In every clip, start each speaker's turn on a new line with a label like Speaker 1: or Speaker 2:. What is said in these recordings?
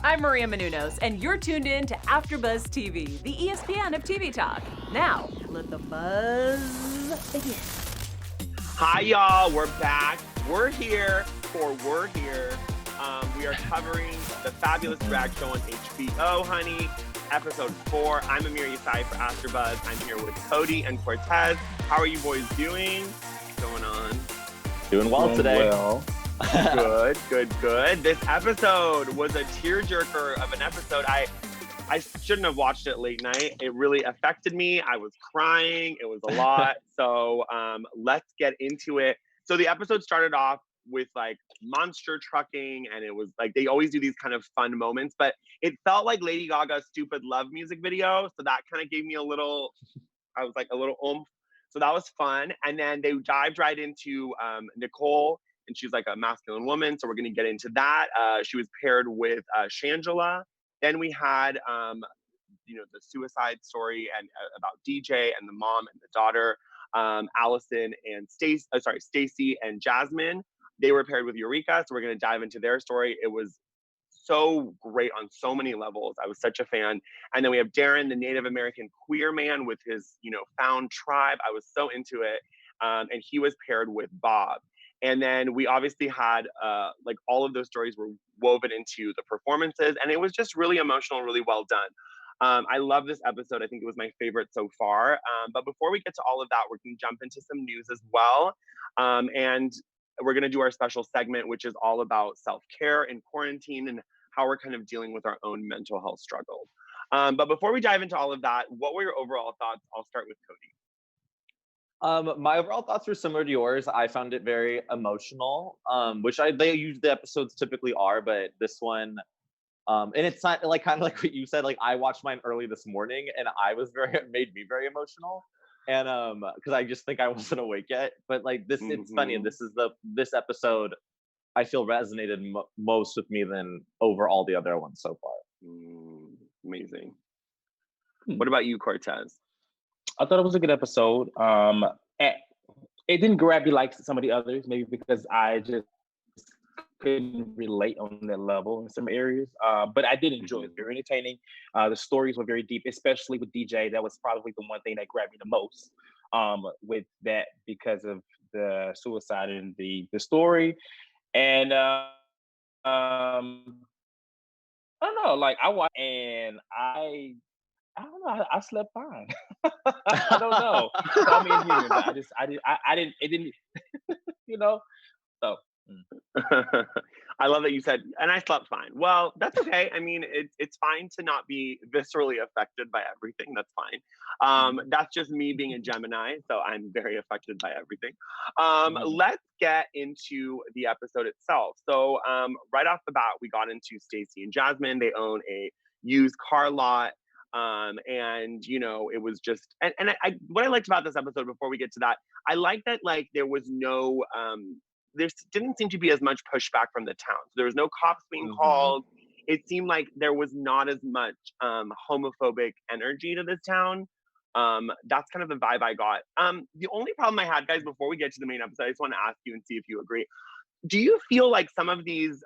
Speaker 1: I'm Maria Menounos, and you're tuned in to AfterBuzz TV, the ESPN of TV talk. Now, let the buzz begin.
Speaker 2: Hi, y'all. We're back. We're here for We're Here. We are covering the fabulous drag show on HBO, honey. Episode 4. I'm Amir Yassai for AfterBuzz. I'm here with Cody and Cortez. How are you boys doing? What's going on?
Speaker 3: Doing well today.
Speaker 4: Well.
Speaker 2: Good. This episode was a tearjerker of an episode. I shouldn't have watched it late night. It really affected me. I was crying. It was a lot. So let's get into it. So the episode started off with like monster trucking, and it was like they always do these kind of fun moments, but it felt like Lady Gaga's Stupid Love music video. So that kind of gave me a little oomph. So that was fun. And then they dived right into Nicole, and she's like a masculine woman. So we're going to get into that. She was paired with Shanjela. Then we had, the suicide story and about DJ and the mom and the daughter, Allison and Stacey and Jasmine. They were paired with Eureka. So we're going to dive into their story. It was so great on so many levels. I was such a fan. And then we have Darren, the Native American queer man with his, found tribe. I was so into it. And he was paired with Bob. And then we obviously had all of those stories were woven into the performances, and it was just really emotional, really well done. I love this episode. I think it was my favorite so far. But before we get to all of that, we're going to jump into some news as well. And we're going to do our special segment, which is all about self-care in quarantine and how we're kind of dealing with our own mental health struggles. But before we dive into all of that, what were your overall thoughts? I'll start with Cody.
Speaker 3: My overall thoughts were similar to yours. I found it very emotional, which they use the episodes typically are, but this one, and it's not like kind of like what you said. Like I watched mine early this morning, and it made me very emotional, and because I just think I wasn't awake yet. But like this, it's funny. This episode, I feel resonated most with me than over all the other ones so far.
Speaker 2: Amazing. What about you, Cortez?
Speaker 4: I thought it was a good episode. It didn't grab me like some of the others, maybe because I just couldn't relate on that level in some areas. But I did enjoy it. Very entertaining. The stories were very deep, especially with DJ. That was probably the one thing that grabbed me the most with that because of the suicide and the story. And I don't know, like I watched and I don't know. I slept fine. I don't know. Call me inhuman, but it didn't, so.
Speaker 2: I love that you said, and I slept fine. Well, that's okay. I mean, it's fine to not be viscerally affected by everything. That's fine. That's just me being a Gemini, so I'm very affected by everything. Let's get into the episode itself. So right off the bat, we got into Stacy and Jasmine. They own a used car lot. And it was just, and what I liked about this episode before we get to that, I like that like there was no, there didn't seem to be as much pushback from the town. So there was no cops being called. It seemed like there was not as much homophobic energy to this town. That's kind of the vibe I got. The only problem I had, guys, before we get to the main episode, I just want to ask you and see if you agree. Do you feel like some of these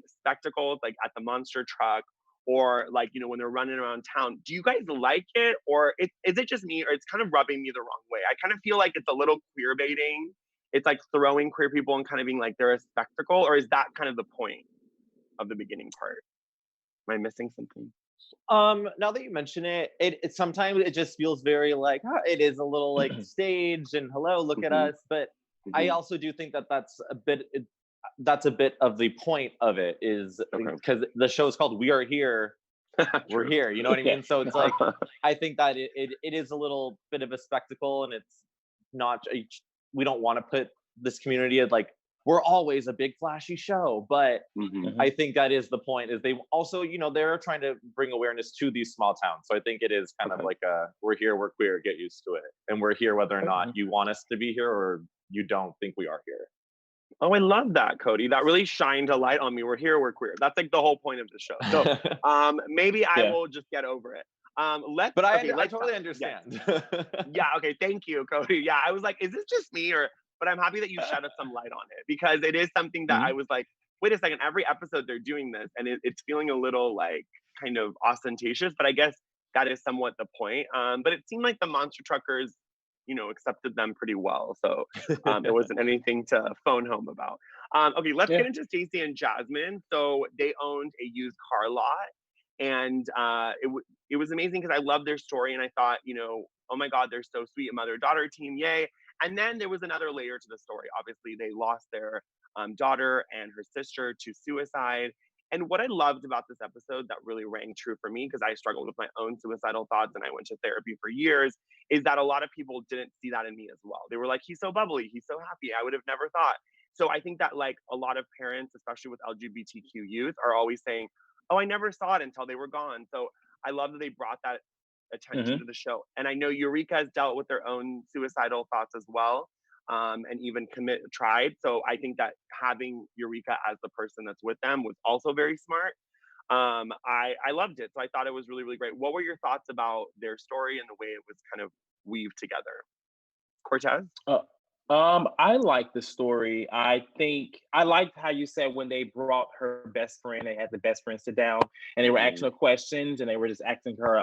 Speaker 2: spectacles, like at the monster truck, or like, when they're running around town, do you guys like it? Or is it just me, or it's kind of rubbing me the wrong way? I kind of feel like it's a little queer baiting. It's like throwing queer people and kind of being like, they're a spectacle, or is that kind of the point of the beginning part? Am I missing something?
Speaker 3: Now that you mention it, it sometimes it just feels very like, it is a little like staged and hello, look at us. But I also do think that that's a bit of the point of it is because the show is called We Are Here, We're Here, you know what I mean? So it's like, I think that it is a little bit of a spectacle, and it's not, we don't want to put this community as like, we're always a big flashy show, but I think that is the point, is they also, they're trying to bring awareness to these small towns. So I think it is kind of like we're here, we're queer, get used to it. And we're here whether or not you want us to be here or you don't think we are here.
Speaker 2: Oh, I love that, Cody. That really shined a light on me. We're here, we're queer. That's like the whole point of the show. So maybe I will just get over it. I
Speaker 3: totally understand.
Speaker 2: Yeah, okay, thank you, Cody. Yeah, I was like, is this just me? But I'm happy that you shed some light on it, because it is something that I was like, wait a second, every episode they're doing this, and it's feeling a little like kind of ostentatious, but I guess that is somewhat the point. But it seemed like the monster truckers, accepted them pretty well. So it wasn't anything to phone home about. Okay, let's get into Stacey and Jasmine. So they owned a used car lot, and it was amazing because I loved their story, and I thought, oh my God, they're so sweet, a mother-daughter team, yay. And then there was another layer to the story. Obviously, they lost their daughter and her sister to suicide. And what I loved about this episode that really rang true for me, because I struggled with my own suicidal thoughts and I went to therapy for years, is that a lot of people didn't see that in me as well. They were like, he's so bubbly, he's so happy. I would have never thought. So I think that like a lot of parents, especially with LGBTQ youth, are always saying, oh, I never saw it until they were gone. So I love that they brought that attention to the show. And I know Eureka has dealt with their own suicidal thoughts as well. And even tried. So I think that having Eureka as the person that's with them was also very smart. I loved it. So I thought it was really, really great. What were your thoughts about their story and the way it was kind of weaved together? Cortez?
Speaker 4: I like the story. I think I liked how you said when they brought her best friend, they had the best friend sit down and they were asking her questions and they were just asking her,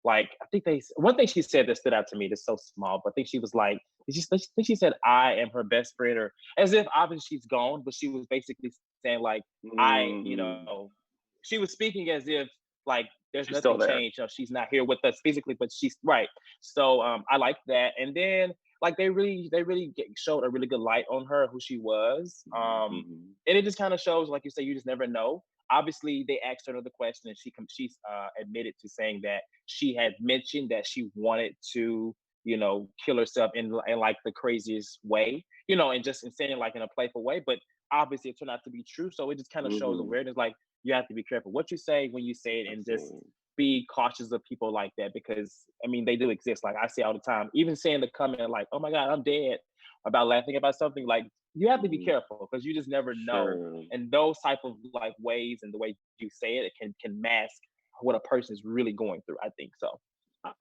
Speaker 4: like, I think one thing she said that stood out to me, that's so small, but I think she was like, I think she said, I am her best friend, or as if obviously she's gone, but she was basically saying like, she was speaking as if like there's
Speaker 2: she's
Speaker 4: nothing changed. She's not here with us physically, but she's right. So I like that. And then like they really showed a really good light on her, who she was. And it just kind of shows, like you say, you just never know. Obviously, they asked her another question, and she's admitted to saying that she had mentioned that she wanted to, kill herself in like the craziest way, and just in saying like in a playful way. But obviously, it turned out to be true. So it just kind of shows awareness. Like you have to be careful what you say when you say it, and just be cautious of people like that, because I mean they do exist. Like I say all the time, even saying the comment like, "Oh my God, I'm dead," about laughing about something, like you have to be careful because you just never know. And those type of like ways and the way you say it can mask what a person is really going through, I think so.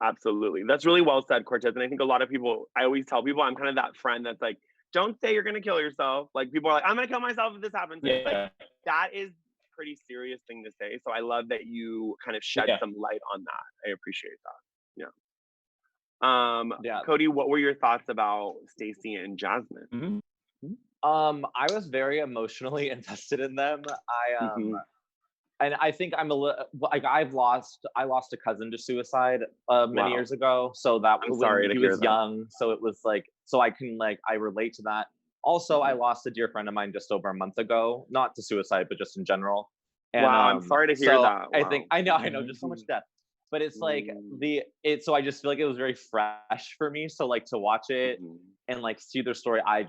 Speaker 2: Absolutely. That's really well said, Cortez. And I think a lot of people, I always tell people I'm kind of that friend that's like, don't say you're going to kill yourself. Like people are like, I'm going to kill myself if this happens.
Speaker 4: Yeah.
Speaker 2: Like, that is a pretty serious thing to say. So I love that you kind of shed some light on that. I appreciate that. Cody, what were your thoughts about Stacey and Jasmine?
Speaker 3: I was very emotionally invested in them. And I think I'm a little like I lost a cousin to suicide many years ago. So that was when he was young. So it was like, so I can I relate to that. Also, I lost a dear friend of mine just over a month ago, not to suicide, but just in general. And,
Speaker 2: I'm sorry to hear that.
Speaker 3: I think I know, just so much death. But it's like so I just feel like it was very fresh for me. So like to watch it and like see their story, I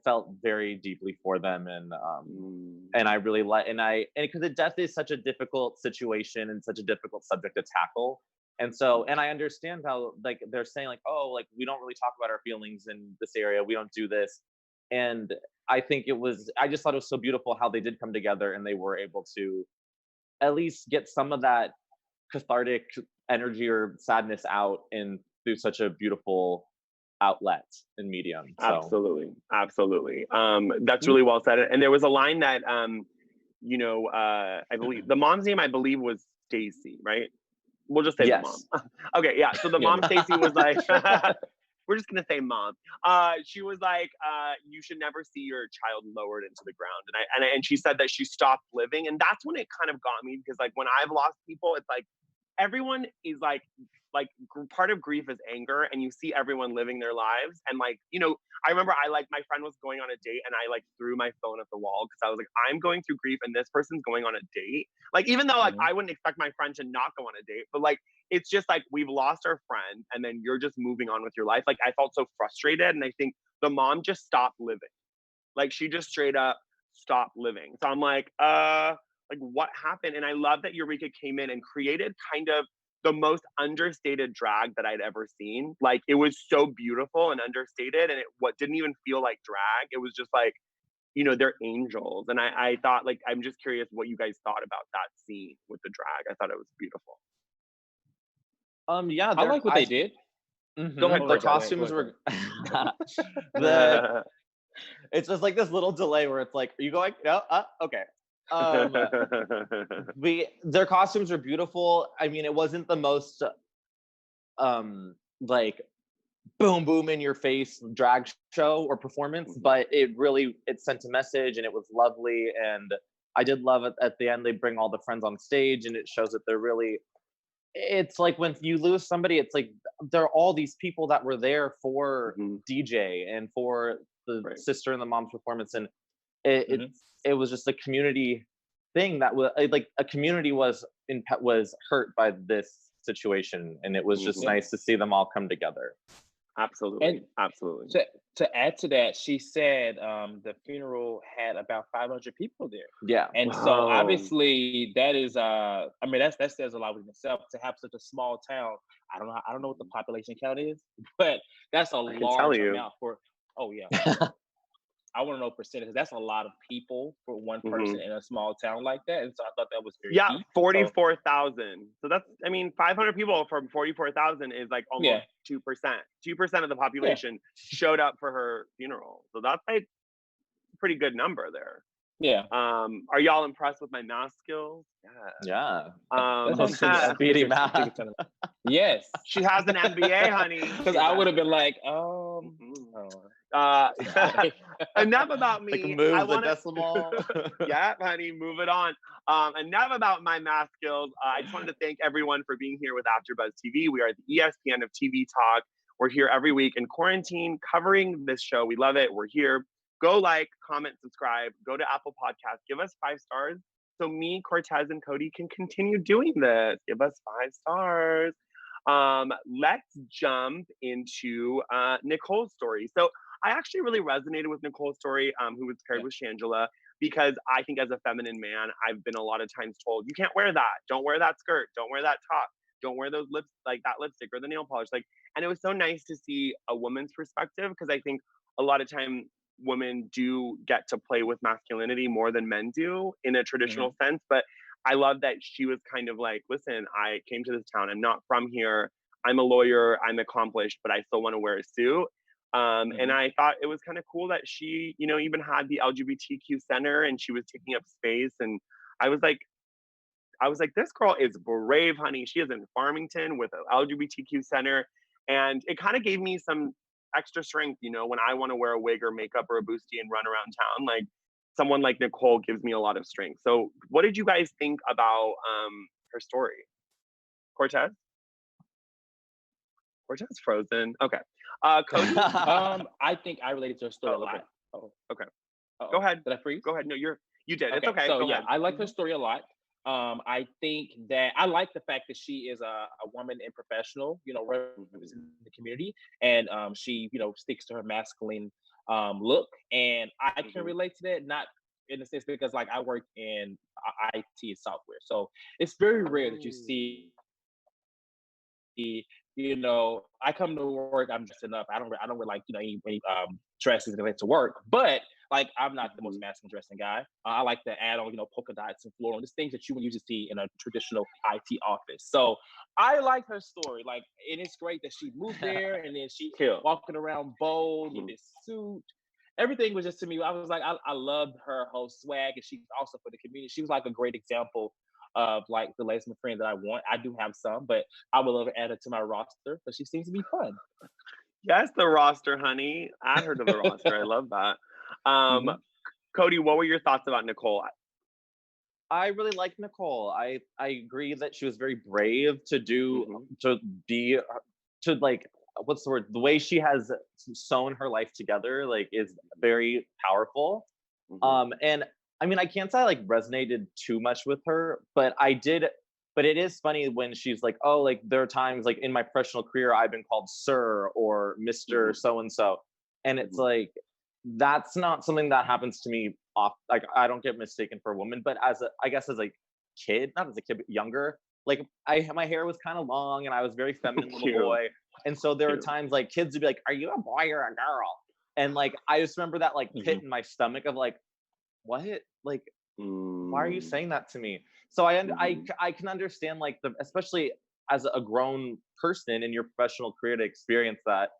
Speaker 3: felt very deeply for them, and I really because death is such a difficult situation and such a difficult subject to tackle. And so, and I understand how like they're saying like, oh, like we don't really talk about our feelings in this area. We don't do this. And I think I just thought it was so beautiful how they did come together and they were able to at least get some of that cathartic energy or sadness out through such a beautiful outlet and medium. So.
Speaker 2: Absolutely. That's really well said. And there was a line that I believe the mom's name was Stacey, right? We'll just say the mom. Okay, yeah. So the mom Stacey was like, we're just gonna say mom. She was like, you should never see your child lowered into the ground. And she said that she stopped living, and that's when it kind of got me, because like when I've lost people, it's like everyone is like part of grief is anger, and you see everyone living their lives. And like, I remember my friend was going on a date and I like threw my phone at the wall because I was like, I'm going through grief and this person's going on a date. Like, even though like I wouldn't expect my friend to not go on a date, but like, it's just like, we've lost our friend and then you're just moving on with your life. Like I felt so frustrated, and I think the mom just stopped living. Like she just straight up stopped living. So I'm like what happened? And I love that Eureka came in and created kind of the most understated drag that I'd ever seen. Like it was so beautiful and understated, and it didn't even feel like drag. It was just like, they're angels. And I thought, like, I'm just curious what you guys thought about that scene with the drag. I thought it was beautiful.
Speaker 3: I
Speaker 4: like what they did.
Speaker 3: Go ahead. The costumes were It's just like this little delay where it's like, are you going? No, okay. Their costumes are beautiful. I mean, it wasn't the most like boom boom in your face drag show or performance, but it sent a message and it was lovely. And I did love it at the end. They bring all the friends on stage and it shows that they're really, it's like when you lose somebody, it's like there are all these people that were there for DJ and for the sister and the mom's performance, and it was just a community thing that was like a community was hurt by this situation, and it was just nice to see them all come together.
Speaker 2: Absolutely,
Speaker 4: and
Speaker 2: absolutely.
Speaker 4: To add to that, she said the funeral had about 500 people there.
Speaker 3: Yeah,
Speaker 4: and so obviously that is I mean that says a lot within itself to have such a small town. I don't know what the population count is, but that's a large amount for. Oh yeah. I want to know percentage. That's a lot of people for one person in a small town like that, and so I thought that was very deep.
Speaker 2: 44,000. So that's, I mean, 500 people from 44,000 is like almost 2%. 2% of the population showed up for her funeral. So that's like a pretty good number there.
Speaker 4: Yeah.
Speaker 2: Are y'all impressed with my math skills?
Speaker 3: Yeah.
Speaker 4: Speedy math. Yes.
Speaker 2: She has an MBA, honey.
Speaker 4: Because I would have been like,
Speaker 2: enough about me.
Speaker 3: Like move the decimal.
Speaker 2: Yeah, honey, move it on. Enough about my math skills. I just wanted to thank everyone for being here with AfterBuzz TV. We are the ESPN of TV talk. We're here every week in quarantine covering this show. We love it. We're here. Go like, comment, subscribe. Go to Apple Podcasts. Give us 5 stars so me, Cortez, and Cody can continue doing this. Give us 5 stars. Let's jump into Nicole's story. So I actually really resonated with Nicole's story, who was paired with Shanjela, because I think as a feminine man, I've been a lot of times told, you can't wear that. Don't wear that skirt. Don't wear that top. Don't wear those lips, like that lipstick or the nail polish. And it was so nice to see a woman's perspective, because I think a lot of time women do get to play with masculinity more than men do in a traditional sense. But I love that she was kind of like, listen, I came to this town. I'm not from here. I'm a lawyer. I'm accomplished, but I still want to wear a suit. And I thought it was kind of cool that she, even had the LGBTQ center and she was taking up space. And I was like, this girl is brave, honey. She is in Farmington with an LGBTQ center. And it kind of gave me some extra strength, when I want to wear a wig or makeup or a bustier and run around town. Like, someone like Nicole gives me a lot of strength. So what did you guys think about her story? Cortez frozen. Okay. Cody?
Speaker 4: I think I related to her story a lot.
Speaker 2: Okay. Go ahead.
Speaker 4: Did I freeze?
Speaker 2: Go ahead. No, you did. Okay. It's okay.
Speaker 4: So
Speaker 2: Go ahead.
Speaker 4: I like her story a lot. I think that I like the fact that she is a woman and professional, representing the community, and she, sticks to her masculine look, and I can relate to that, not in a sense because like I work in IT and software, so it's very rare that you see, I come to work, I'm dressing up. I don't wear like any dresses to to work, but like I'm not the most masculine dressing guy. I like to add on polka dots and floral, just things that you would usually see in a traditional IT office. So I like her story, like, and it's great that she moved there and then she walking around bold with this suit. Everything was just, to me, I was like, I loved her whole swag, and she's also for the community. She was like a great example of like the lesbian friend that I want. I do have some, but I would love to add her to my roster because she seems to be fun.
Speaker 2: Yes, the roster, honey. Add her to the roster. I love that. Cody, what were your thoughts about Nicole?
Speaker 3: I really like Nicole. I agree that she was very brave to like, what's the word? The way she has sewn her life together, like, is very powerful. And I mean, I can't say I like resonated too much with her, but I did. But it is funny when she's like, oh, like there are times like in my professional career, I've been called sir or Mr. So-and-so. And it's like, that's not something that happens to me like I don't get mistaken for a woman, but as a kid, not as a kid, but younger, like my hair was kind of long and I was very feminine little boy. And so there are times like kids would be like, are you a boy or a girl? And like, I just remember that like pit in my stomach of like, what? Like, why are you saying that to me? So I can understand like especially as a grown person in your professional career to experience that.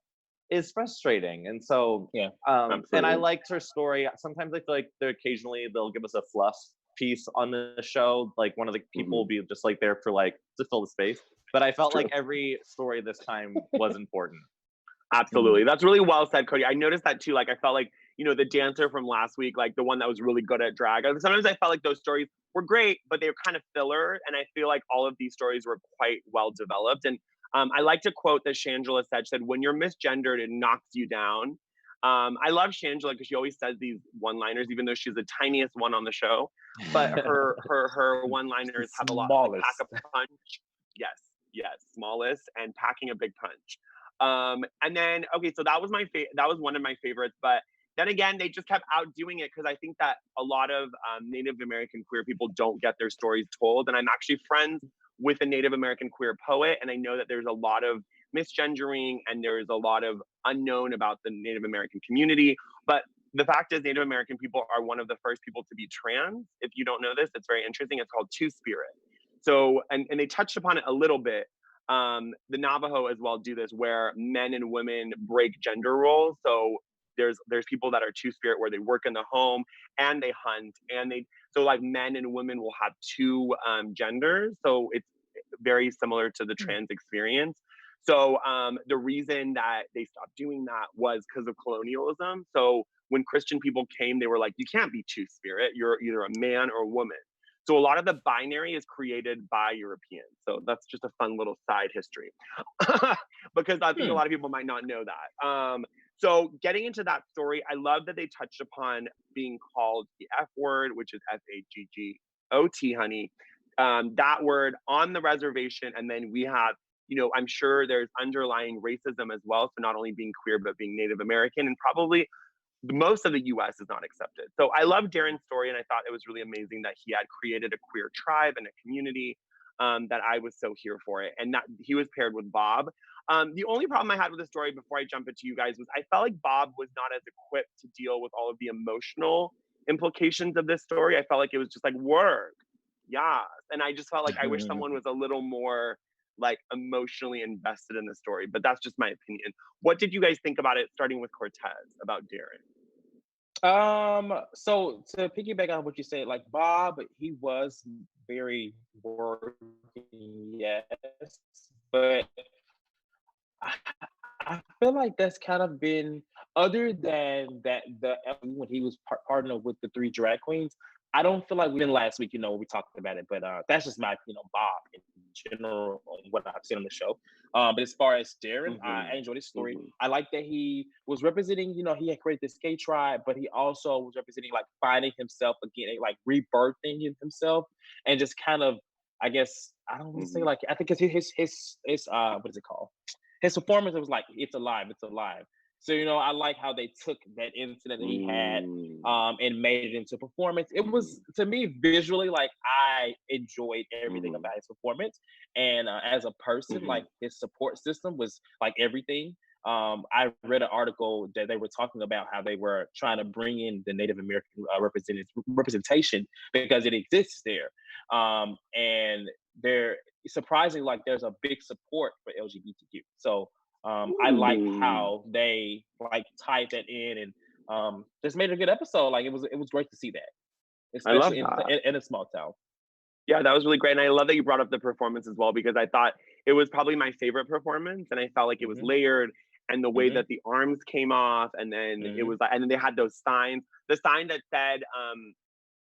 Speaker 3: is frustrating. And so,
Speaker 4: Yeah,
Speaker 3: and I
Speaker 2: absolutely.
Speaker 3: liked her story. Sometimes I feel like they'll give us a fluff piece on the show. Like one of the people will be just like there for like to fill the space. But I felt
Speaker 2: True.
Speaker 3: like every story this time was important.
Speaker 2: Absolutely. That's really well said, Cody. I noticed that too. Like, I felt like, you know, the dancer from last week, like the one that was really good at drag. Sometimes I felt like those stories were great, but they were kind of filler. And I feel like all of these stories were quite well developed. And I like to quote that Shanjela said, she said, when you're misgendered, it knocks you down. I love Shanjela because she always says these one-liners, even though she's the tiniest one on the show. But her one-liners have a lot, like pack a punch. Yes, smallest and packing a big punch. And then, okay, so that was that was one of my favorites, but then again, they just kept outdoing it because I think that a lot of Native American queer people don't get their stories told. And I'm actually friends with a Native American queer poet, and I know that there's a lot of misgendering and there's a lot of unknown about the Native American community. But the fact is, Native American people are one of the first people to be trans. If you don't know this, it's very interesting. It's called Two-Spirit. So, and they touched upon it a little bit. The Navajo as well do this where men and women break gender roles. So there's people that are Two-Spirit where they work in the home and they hunt and so like men and women will have two genders. So it's very similar to the trans experience. So the reason that they stopped doing that was because of colonialism. So when Christian people came, they were like, you can't be Two-Spirit. You're either a man or a woman. So a lot of the binary is created by Europeans. So that's just a fun little side history because I think a lot of people might not know that. So getting into that story, I love that they touched upon being called the F word, which is FAGGOT, honey. That word on the reservation. And then we have, you know, I'm sure there's underlying racism as well. So not only being queer, but being Native American and probably most of the US is not accepted. So I love Darren's story, and I thought it was really amazing that he had created a queer tribe and a community that I was so here for it. And that he was paired with Bob. The only problem I had with the story before I jump into you guys was I felt like Bob was not as equipped to deal with all of the emotional implications of this story. I felt like it was just like work. Yeah. And I just felt like I wish someone was a little more like emotionally invested in the story, but that's just my opinion. What did you guys think about it, starting with Cortez, about Darren?
Speaker 4: So to piggyback on what you said, like Bob, he was very working, yes, but I, I feel like that's kind of been other than that when he was partnered with the three drag queens. I don't feel like we did last week, you know, we talked about it, but that's just my, you know, Bob in general on what I've seen on the show. But as far as Darren, I enjoyed his story. I like that he was representing, you know, he had created this gay tribe, but he also was representing like finding himself again, like rebirthing himself, and just kind of, I guess, I don't want to say like, I think it's his what is it called? His performance, it was like, it's alive. So, you know, I like how they took that incident that he had and made it into performance. It was, to me, visually, like, I enjoyed everything about his performance. And as a person, like, his support system was, like, everything. I read an article that they were talking about how they were trying to bring in the Native American representation because it exists there. And they're surprisingly, like, there's a big support for LGBTQ. So, I like how they like tied that in and just made a good episode. Like it was great to see that, especially in a small town.
Speaker 2: Yeah, that was really great. And I love that you brought up the performance as well, because I thought it was probably my favorite performance. And I felt like it was layered, and the way that the arms came off, and then it was like, and then they had those signs, the sign that said,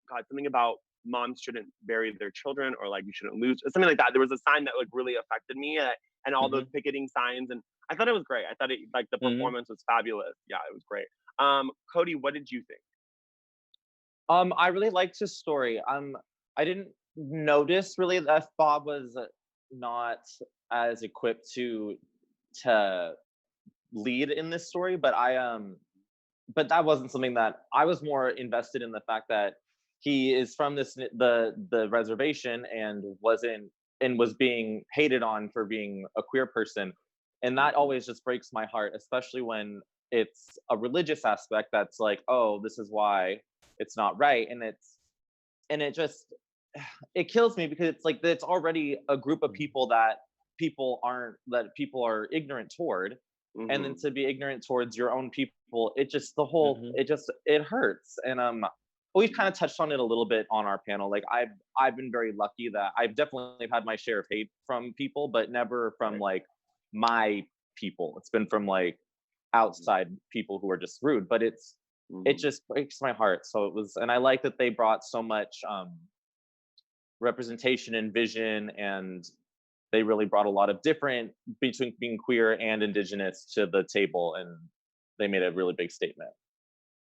Speaker 2: God, something about moms shouldn't bury their children, or like you shouldn't lose, something like that. There was a sign that like really affected me, and all those picketing signs. And I thought it was great. I thought it, like, the performance was fabulous. Yeah, it was great. Cody, what did you think?
Speaker 3: I really liked his story. I didn't notice really that Bob was not as equipped to lead in this story, but but that wasn't something that I was more invested in. The fact that he is from the reservation and was being hated on for being a queer person, and that always just breaks my heart, especially when it's a religious aspect that's like, oh, this is why it's not right. And it kills me, because it's like, it's already a group of people that people are ignorant toward. and then to be ignorant towards your own people, it just the whole it hurts. And we've kind of touched on it a little bit on our panel. Like I've been very lucky that I've definitely had my share of hate from people, but never from like my people. It's been from like outside people who are just rude, but it just breaks my heart. So it was, and I like that they brought so much representation and vision, and they really brought a lot of different between being queer and indigenous to the table, and they made a really big statement.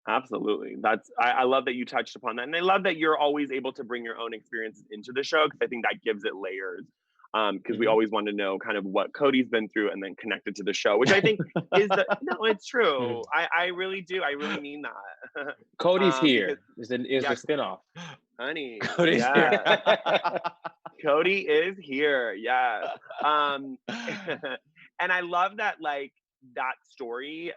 Speaker 2: Absolutely. I love that you touched upon that. And I love that you're always able to bring your own experiences into the show, because I think that gives it layers. Because we always want to know kind of what Cody's been through and then connect it to the show, which I think no, it's true. I really do. I really mean that.
Speaker 4: Cody's here. Is the spinoff.
Speaker 2: Honey.
Speaker 3: Cody's here.
Speaker 2: Cody is here. Yeah. And I love that, like, that story,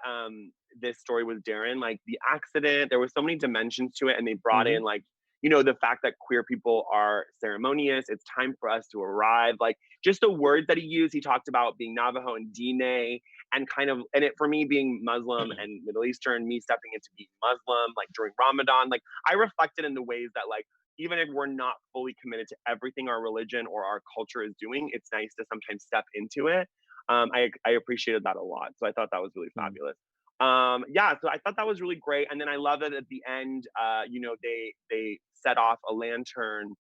Speaker 2: this story with Darren, like the accident, there was so many dimensions to it, and they brought in, like, you know, the fact that queer people are ceremonious, it's time for us to arrive, like just the words that he used. He talked about being Navajo and Dine, and kind of, and it for me being Muslim and Middle Eastern, me stepping into being Muslim, like during Ramadan, like I reflected in the ways that, like, even if we're not fully committed to everything our religion or our culture is doing, it's nice to sometimes step into it. I appreciated that a lot. So I thought that was really fabulous. So I thought that was really great. And then I love that at the end, you know, they set off a lantern.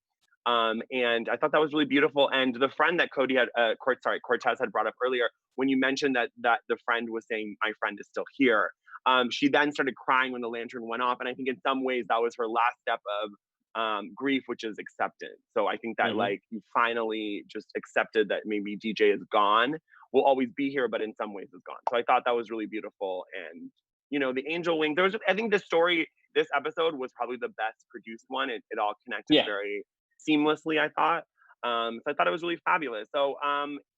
Speaker 2: And I thought that was really beautiful. And the friend that Cody had, Cortez had brought up earlier, when you mentioned that the friend was saying, my friend is still here. She then started crying when the lantern went off. And I think in some ways that was her last step of grief, which is acceptance. So I think that like you finally just accepted that maybe DJ is gone, will always be here, but in some ways is gone. So I thought that was really beautiful. And, you know, the angel wing, there was, I think this episode was probably the best produced one. It all connected very seamlessly, I thought. So I thought it was really fabulous. So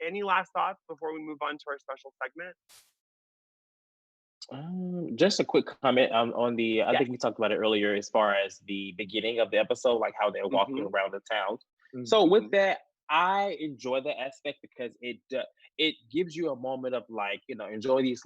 Speaker 2: any last thoughts before we move on to our special segment?
Speaker 4: Just a quick comment on the, I think we talked about it earlier, as far as the beginning of the episode, like how they're walking around the town. So with that, I enjoy that aspect because it gives you a moment of, like, you know, enjoy these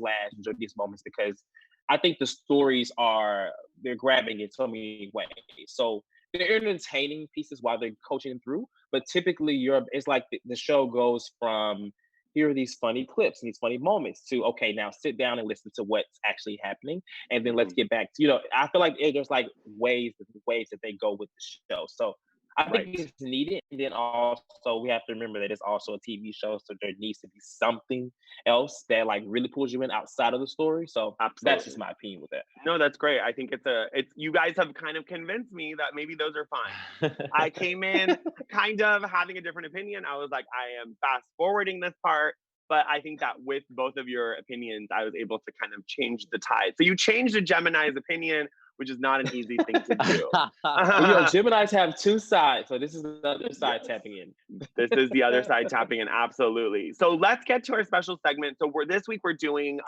Speaker 4: moments, because I think the stories they're grabbing in so many ways. So they're entertaining pieces while they're coaching through, but typically it's like the show goes from, here are these funny clips and these funny moments, to, okay, now sit down and listen to what's actually happening, and then let's get back to, you know, I feel like there's like ways that they go with the show. So I think it's needed. And then also we have to remember that it's also a TV show, so there needs to be something else that like really pulls you in outside of the story. So that's just my opinion with that.
Speaker 2: No, that's great. I think it's you guys have kind of convinced me that maybe those are fine. I came in kind of having a different opinion. I was like, I am fast forwarding this part, but I think that with both of your opinions, I was able to kind of change the tide. So you changed the Gemini's opinion, which is not an easy thing to do.
Speaker 4: Well, you know, Geminis have two sides, so this is the other side tapping in.
Speaker 2: This is the other side tapping in, absolutely. So let's get to our special segment. So this week we're doing,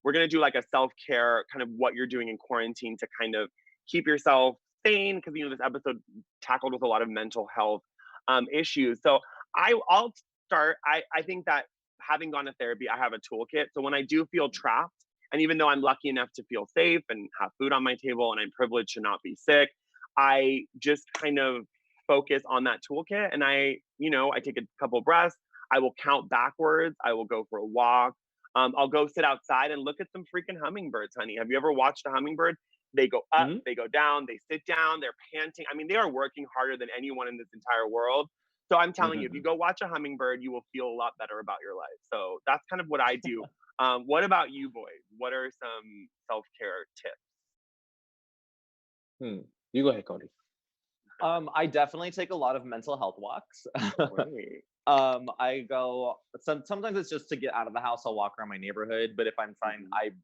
Speaker 2: we're gonna do like a self-care, kind of what you're doing in quarantine to kind of keep yourself sane, because, you know, this episode tackled with a lot of mental health issues. So I'll start. I think that having gone to therapy, I have a toolkit. So when I do feel trapped, and even though I'm lucky enough to feel safe and have food on my table and I'm privileged to not be sick, I just kind of focus on that toolkit. And I take a couple breaths. I will count backwards. I will go for a walk. I'll go sit outside and look at some freaking hummingbirds, honey. Have you ever watched a hummingbird? They go up, they go down, they sit down, they're panting. I mean, they are working harder than anyone in this entire world. So I'm telling you, if you go watch a hummingbird, you will feel a lot better about your life. So that's kind of what I do. What about you boys? What are some self-care tips?
Speaker 4: You go ahead, Cody.
Speaker 3: I definitely take a lot of mental health walks. I go, sometimes it's just to get out of the house. I'll walk around my neighborhood, but if I'm fine, I'm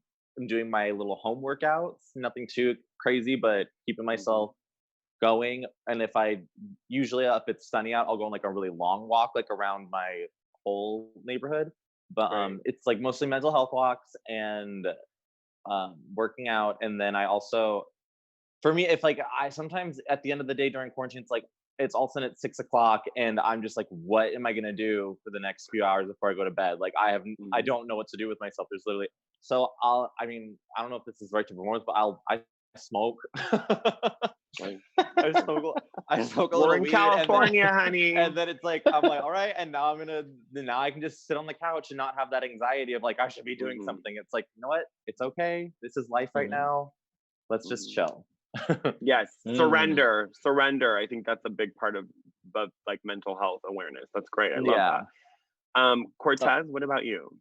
Speaker 3: doing my little home workouts, nothing too crazy, but keeping myself going. And if it's sunny out, I'll go on like a really long walk, like around my whole neighborhood. But it's like mostly mental health walks and working out. And then I also, for me, if like I sometimes at the end of the day during quarantine, it's like it's all of a sudden at 6 o'clock, and I'm just like, what am I gonna do for the next few hours before I go to bed? Like, I don't know what to do with myself. There's literally, so I don't know if this is right to performance, but I smoke. I smoke a little
Speaker 2: We're in
Speaker 3: weed,
Speaker 2: California, honey.
Speaker 3: and then it's like, I'm like, all right, and now I can just sit on the couch and not have that anxiety of like, I should be doing something. It's like, you know what? It's okay. This is life right now. Let's just chill.
Speaker 2: Yes, surrender. I think that's a big part of like mental health awareness. That's great. I love that. Cortez, what about you?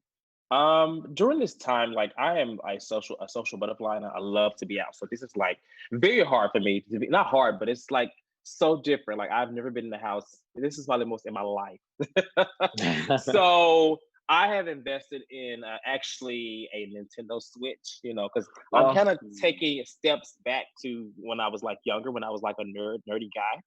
Speaker 4: During this time, like I am a social butterfly, and I love to be out. So this is like very hard for me to be, not hard, but it's like so different. Like I've never been in the house. This is probably the most in my life. So I have invested in actually a Nintendo Switch, you know, because I'm kind of taking steps back to when I was like younger, when I was like a nerdy guy.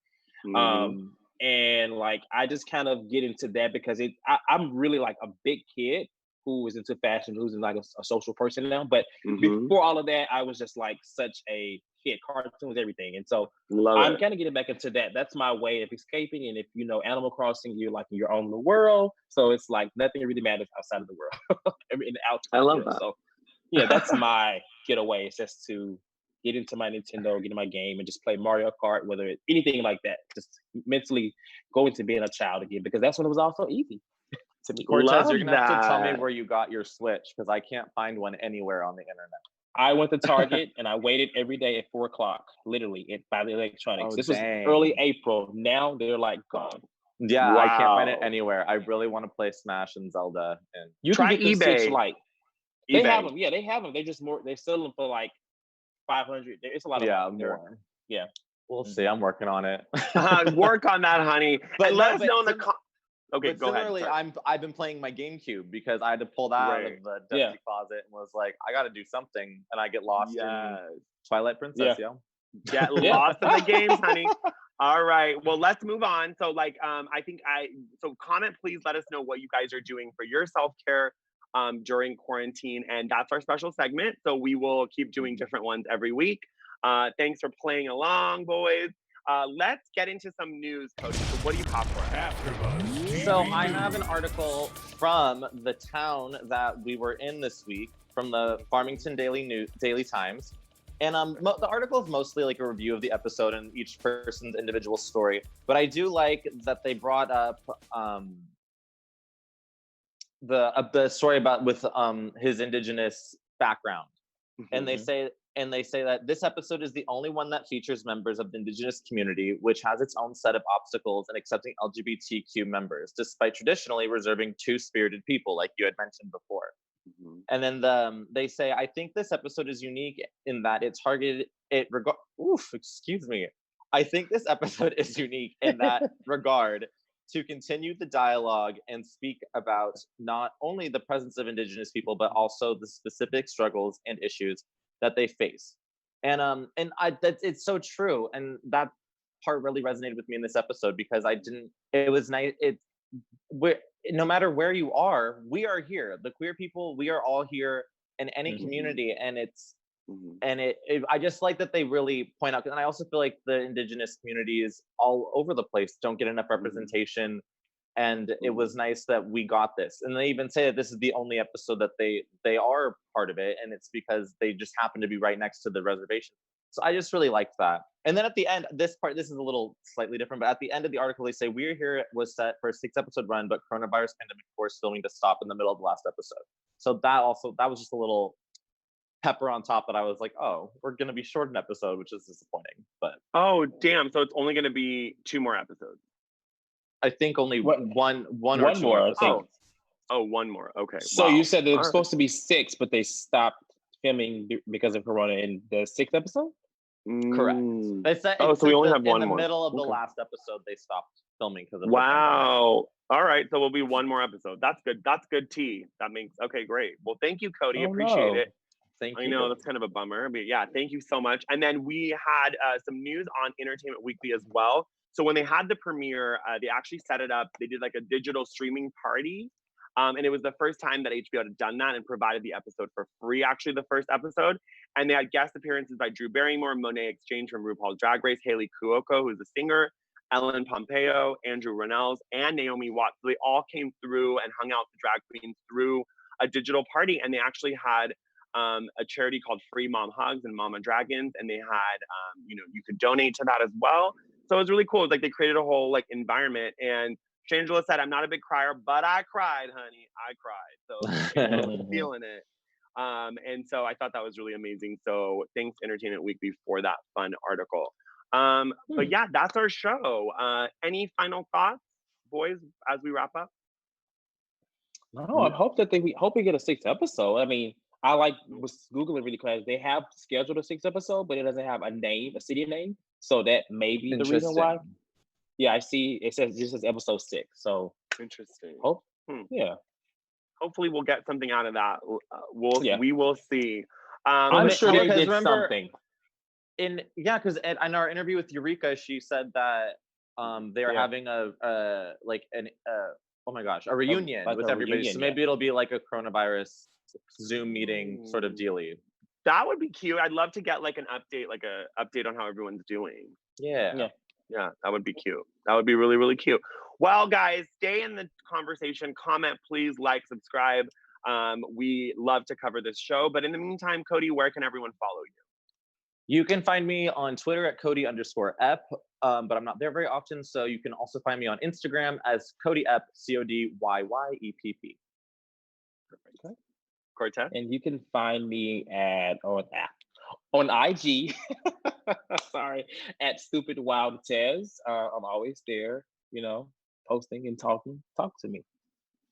Speaker 4: And like I just kind of get into that because I'm really like a big kid who is into fashion, who's like a social person now. But before all of that, I was just like such a kid. Cartoons, everything. And so I'm kind of getting back into that. That's my way of escaping. And if you know Animal Crossing, you're like in your own little world. So it's like nothing really matters outside of the world. In the outside.
Speaker 2: I love that.
Speaker 4: So yeah, that's my getaway. It's just to get into my Nintendo, get in my game, and just play Mario Kart, whether it's anything like that. Just mentally go into being a child again, because that's when it was all so easy.
Speaker 3: Cortez, you're gonna have to tell me where you got your Switch, because I can't find one anywhere on the internet.
Speaker 4: I went to Target and I waited every day at 4 o'clock, literally, at buy the electronics. This was early April. Now they're like gone.
Speaker 3: Yeah, I can't find it anywhere. I really want to play Smash and Zelda. And
Speaker 4: you
Speaker 2: try
Speaker 4: can get the
Speaker 2: eBay.
Speaker 4: Switch Lite. They have them. Yeah, they have them. They just they sell them for like 500. It's a lot of money.
Speaker 3: More.
Speaker 4: Yeah.
Speaker 3: We'll see. I'm working on it.
Speaker 2: Work on that, honey. But let us know in the Okay,
Speaker 3: but
Speaker 2: go ahead.
Speaker 3: Similarly, I've been playing my GameCube because I had to pull that out of the dusty closet and was like, I got to do something, and I get lost in Twilight Princess.
Speaker 2: Get lost in the games, honey. All right. Well, let's move on. So, like, so comment, please let us know what you guys are doing for your self-care during quarantine, and that's our special segment. So we will keep doing different ones every week. Thanks for playing along, boys. Let's get into some news, Cody. So what do you pop for?
Speaker 5: AfterBuzz.
Speaker 3: So I have an article from the town that we were in this week, from the Farmington Daily Times. And the article is mostly like a review of the episode and each person's individual story. But I do like that they brought up the story about with his indigenous background. And they say that this episode is the only one that features members of the indigenous community, which has its own set of obstacles in accepting LGBTQ members, despite traditionally reserving two-spirited people, like you had mentioned before. And then they say, I think this episode is unique in that it's targeted. I think this episode is unique in that regard, to continue the dialogue and speak about not only the presence of indigenous people, but also the specific struggles and issues that they face. And it's so true. And that part really resonated with me in this episode, because it was nice. No matter where you are, we are here. The queer people, we are all here in any community. And I just like that they really point out. And I also feel like the indigenous communities all over the place don't get enough representation. And it was nice that we got this. And they even say that this is the only episode that they are part of it. And it's because they just happen to be right next to the reservation. So I just really liked that. And then at the end, this is a little slightly different, but at the end of the article, they say, We're Here was set for a 6-episode run, but coronavirus pandemic forced filming to stop in the middle of the last episode. So that was just a little pepper on top that I was like, oh, we're going to be short an episode, which is disappointing. But
Speaker 2: oh, damn. So it's only going to be 2 more episodes.
Speaker 3: I think only one or two
Speaker 4: more.
Speaker 2: Oh, 1 more. Okay.
Speaker 4: So you said it was supposed to be 6, but they stopped filming because of Corona in the 6th episode?
Speaker 3: Correct. They said,
Speaker 2: so we only have 1 more.
Speaker 3: In the middle of the last episode, they stopped filming because of
Speaker 2: wow. All right. So we'll be 1 more episode. That's good. That's good tea. That makes, okay, great. Well, thank you, Cody. Appreciate it.
Speaker 3: Thank you.
Speaker 2: I know that's kind of a bummer, but yeah, thank you so much. And then we had some news on Entertainment Weekly as well. So when they had the premiere, they actually set it up. They did like a digital streaming party. And it was the first time that HBO had done that and provided the episode for free, actually, the first episode. And they had guest appearances by Drew Barrymore, Monet Exchange from RuPaul's Drag Race, Haley Cuoco, who's a singer, Ellen Pompeo, Andrew Rannells, and Naomi Watts. They all came through and hung out with the drag queens through a digital party, and they actually had a charity called Free Mom Hugs and Mama Dragons, and they had, you could donate to that as well. So it was really cool. It was like they created a whole like environment, and Shanjela said, "I'm not a big crier, but I cried, honey. I cried." So Shanjela was feeling it. And so I thought that was really amazing. So thanks Entertainment Weekly for that fun article. But yeah, that's our show. Any final thoughts, boys, as we wrap up?
Speaker 4: No, I hope that we get a 6th episode. I mean, I was Googling really fast. They have scheduled a 6th episode, but it doesn't have a name, a city name. So that may be the reason why. Yeah, I see. It says this is episode 6. So
Speaker 2: interesting.
Speaker 4: Yeah.
Speaker 2: Hopefully, we'll get something out of that. We will see.
Speaker 4: I'm sure they did
Speaker 3: remember,
Speaker 4: something.
Speaker 3: Because in our interview with Eureka, she said that they are having a reunion with everybody. So maybe it'll be like a coronavirus Zoom meeting sort of dealie.
Speaker 2: That would be cute. I'd love to get like an update, on how everyone's doing.
Speaker 3: Yeah,
Speaker 2: that would be cute. That would be really, really cute. Well, guys, stay in the conversation. Comment, please, like, subscribe. We love to cover this show. But in the meantime, Cody, where can everyone follow you?
Speaker 3: You can find me on Twitter at Cody_Ep, but I'm not there very often. So you can also find me on Instagram as Cody Ep, CODYYEPP.
Speaker 2: Perfect. Cortez?
Speaker 4: And you can find me on IG, sorry, at Stupid Wild Tez. I'm always there, posting and talking. Talk to me.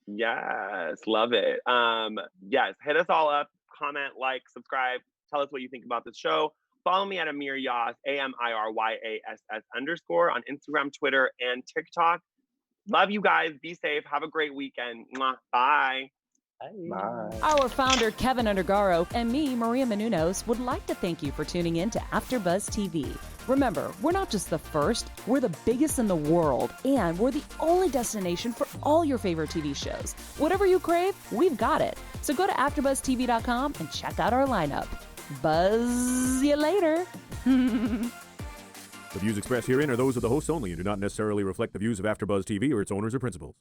Speaker 2: Yes, love it. Yes, hit us all up, comment, like, subscribe, tell us what you think about this show. Follow me at Amir Yass, AMIRYASS _ on Instagram, Twitter, and TikTok. Love you guys. Be safe. Have a great weekend. Mwah. Bye.
Speaker 4: Bye.
Speaker 1: Our founder, Keven Undergaro, and me, Maria Menounos, would like to thank you for tuning in to AfterBuzz TV. Remember, we're not just the first, we're the biggest in the world, and we're the only destination for all your favorite TV shows. Whatever you crave, we've got it. So go to AfterBuzzTV.com and check out our lineup. Buzz you later.
Speaker 5: The views expressed herein are those of the hosts only and do not necessarily reflect the views of AfterBuzz TV or its owners or principals.